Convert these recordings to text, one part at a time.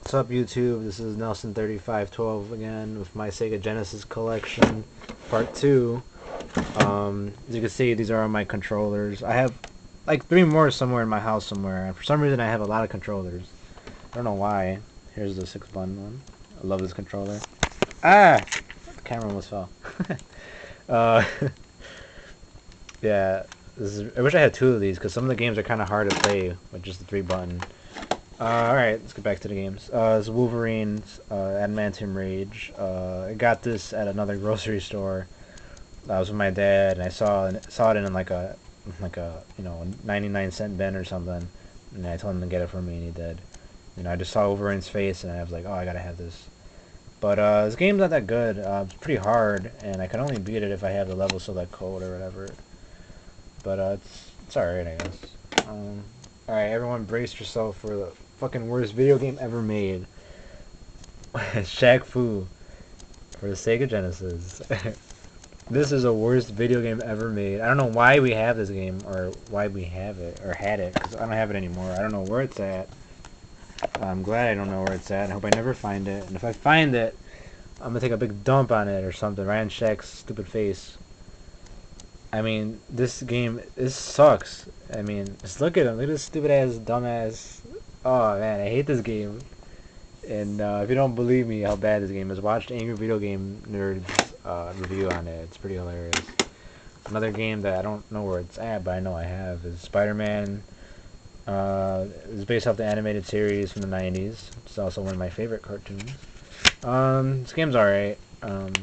What's up, YouTube? This is Nelson3512 again with my Sega Genesis collection, part 2. As you can see, these are all my controllers. I have like 3 more somewhere in my house somewhere, and for some reason I have a lot of controllers. I don't know why. Here's the 6-button one. I love this controller. Ah! The camera almost fell. uh, yeah, I wish I had 2 of these, because some of the games are kind of hard to play with just the 3-button. Alright, let's get back to the games. It's Wolverine's Adamantium Rage. I got this at another grocery store. I was with my dad, and I saw it in like a 99-cent bin or something. And I told him to get it for me, and he did. I just saw Wolverine's face, and I was like, oh, I gotta have this. But this game's not that good. It's pretty hard, and I can only beat it if I have the level select code or whatever. But it's alright, I guess. Alright, everyone brace yourself for the fucking worst video game ever made. Shaq Fu for the Sega Genesis. This is the worst video game ever made. I don't know why we have this game, or why we have it, or had it, because I don't have it anymore. I don't know where it's at. I'm glad I don't know where it's at. I hope I never find it. And if I find it, I'm gonna take a big dump on it or something, right on Shaq's stupid face. I mean, this sucks. I mean, just look at him. Look at this stupid ass, dumb ass. Oh man, I hate this game. And if you don't believe me how bad this game is, watch Angry Video Game Nerd's review on it. It's pretty hilarious. Another game that I don't know where it's at, but I know I have, is Spider-Man. It's based off the animated series from the 90s. It's also one of my favorite cartoons. This game's alright. But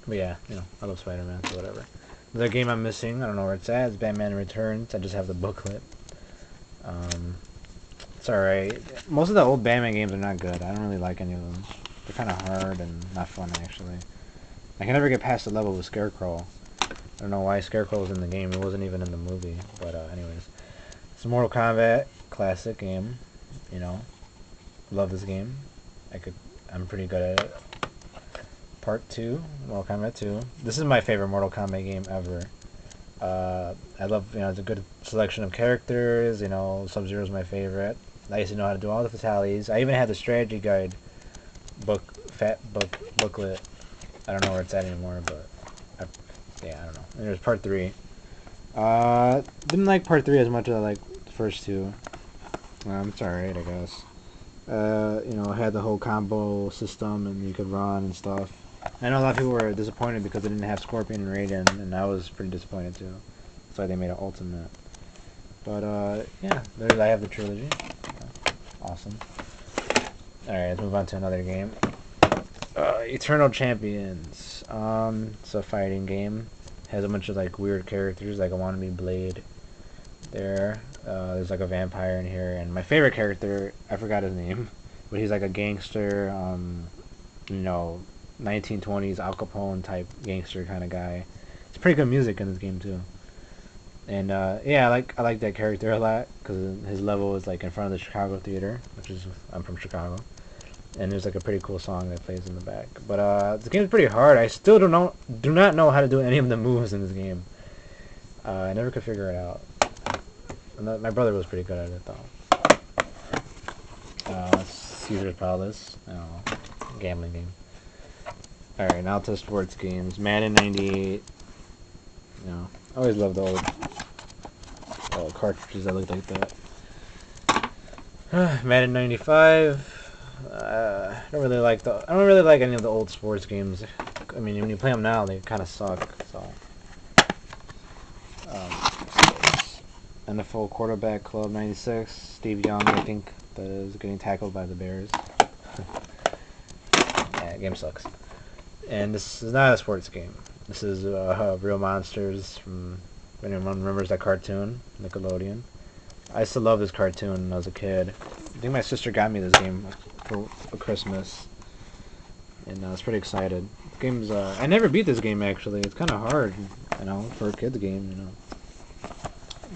yeah, I love Spider-Man, so whatever. Another game I'm missing, I don't know where it's at, is Batman Returns. I just have the booklet. It's alright. Most of the old Batman games are not good. I don't really like any of them. They're kind of hard and not fun, actually. I can never get past the level with Scarecrow. I don't know why Scarecrow was in the game. It wasn't even in the movie. But anyways. It's Mortal Kombat. Classic game. Love this game. I'm pretty good at it. Part 2, Mortal Kombat 2. This is my favorite Mortal Kombat game ever. I love, it's a good selection of characters. Sub-Zero's my favorite. I used to know how to do all the fatalities. I even had the strategy guide booklet. I don't know where it's at anymore, but I don't know. And there's Part 3. Didn't like Part 3 as much as I liked the first 2. It's alright, I guess. It had the whole combo system, and you could run and stuff. I know a lot of people were disappointed because they didn't have Scorpion and Raiden, and I was pretty disappointed too. That's why they made it Ultimate. But yeah, I have the trilogy. Awesome. Alright, let's move on to another game. Eternal Champions. It's a fighting game. Has a bunch of like weird characters, like a wannabe Blade. There's like a vampire in here, and my favorite character, I forgot his name, but he's like a gangster, 1920s Al Capone type gangster kind of guy. It's pretty good music in this game too. And yeah, I like that character a lot because his level is like in front of the Chicago Theater, I'm from Chicago, and there's like a pretty cool song that plays in the back. But the game's pretty hard. I still do not know how to do any of the moves in this game. I never could figure it out. My brother was pretty good at it though. Caesar's Palace. I don't know. Gambling game. Alright, now to sports games. Madden 98. I always loved the old cartridges that looked like that. Madden 95. I don't really like any of the old sports games. I mean, when you play them now, they kind of suck. So. NFL Quarterback Club 96. Steve Young, I think, that is getting tackled by the Bears. Yeah, game sucks. And this is not a sports game. This is Real Monsters from, if anyone remembers that cartoon, Nickelodeon. I used to love this cartoon when I was a kid. I think my sister got me this game for Christmas. And I was pretty excited. I never beat this game actually. It's kind of hard, for a kid's game,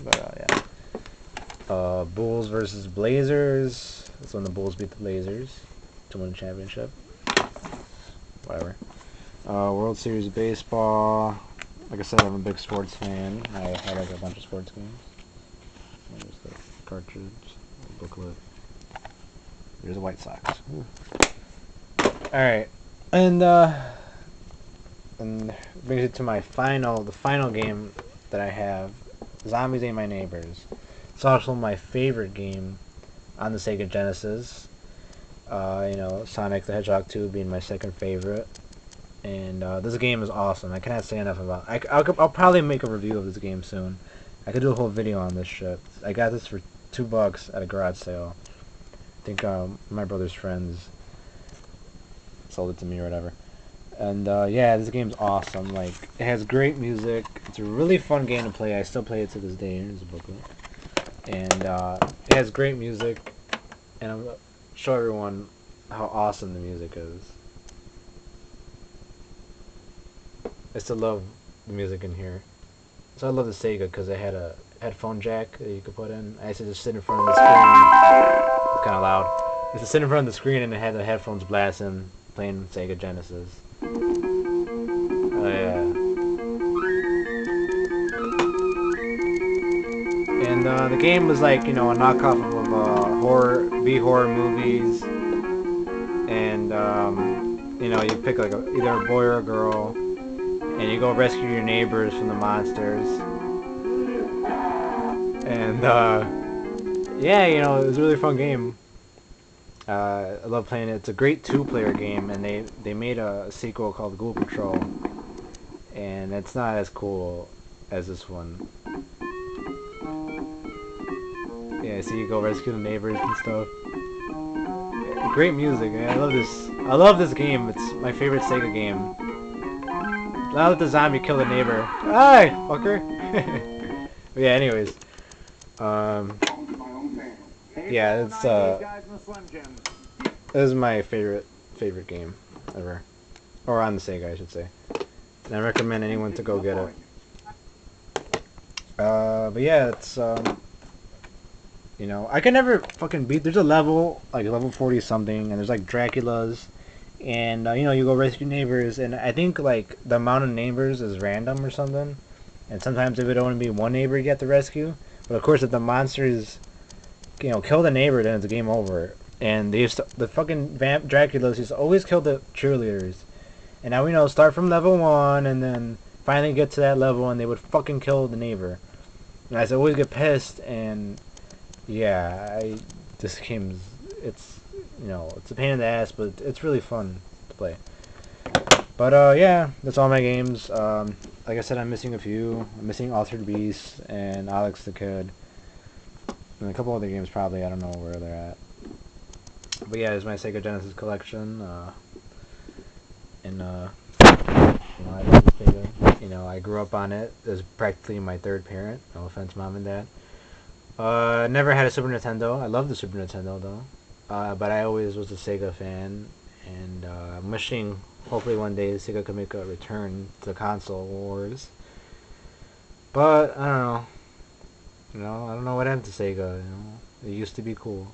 But yeah. Bulls versus Blazers. That's when the Bulls beat the Blazers to win the championship. Whatever. World Series of Baseball. Like I said, I'm a big sports fan. I like a bunch of sports games. There's the cartridge, the booklet. There's a White Sox. Alright. And brings it to the final game that I have. Zombies Ate My Neighbors. It's also my favorite game on the Sega Genesis. Sonic the Hedgehog 2 being my second favorite. And this game is awesome. I cannot say enough about it. I'll probably make a review of this game soon. I could do a whole video on this shit. I got this for $2 at a garage sale. I think my brother's friends sold it to me or whatever. And yeah, this game's awesome. Like, it has great music. It's a really fun game to play. I still play it to this day. Here's a booklet. And it has great music. And I'm gonna show everyone how awesome the music is. I still love the music in here. So I love the Sega because it had a headphone jack that you could put in. I used to just sit in front of the screen. It's kind of loud. I used to sit in front of the screen and it had the headphones blasting, playing Sega Genesis. Oh yeah. And the game was like, a knockoff of B-horror movies. And, you pick like either a boy or a girl. And you go rescue your neighbors from the monsters. And, yeah, it was a really fun game. I love playing it. It's a great two-player game, and they made a sequel called Ghoul Patrol. And it's not as cool as this one. Yeah, so you go rescue the neighbors and stuff. Yeah, great music, man. I love this game. It's my favorite Sega game. Now let the zombie kill the neighbor. Hi, fucker. But yeah, anyways. Yeah, this is my favorite game ever. Or on the Sega, I should say. And I recommend anyone to go get it. But yeah, it's, I can never fucking beat, there's a level, like level 40 something, and there's like Draculas. And, you go rescue neighbors, and I think, like, the amount of neighbors is random or something. And sometimes it would only be one neighbor you get to rescue. But, of course, if the monsters, kill the neighbor, then it's game over. And the fucking Draculas used to always kill the cheerleaders. And now we start from level 1, and then finally get to that level, and they would fucking kill the neighbor. And I used to always get pissed, and, yeah, this game's, it's a pain in the ass, but it's really fun to play. But, yeah, that's all my games. Like I said, I'm missing a few. I'm missing Altered Beast and Alex the Kid. And a couple other games probably, I don't know where they're at. But yeah, it's my Sega Genesis collection. I love the Sega. I grew up on it. It was practically my third parent. No offense, Mom and Dad. Never had a Super Nintendo. I love the Super Nintendo, though. But I always was a Sega fan, and I'm wishing hopefully one day Sega could make a return to the console wars. But I don't know. I don't know what happened to Sega. It used to be cool.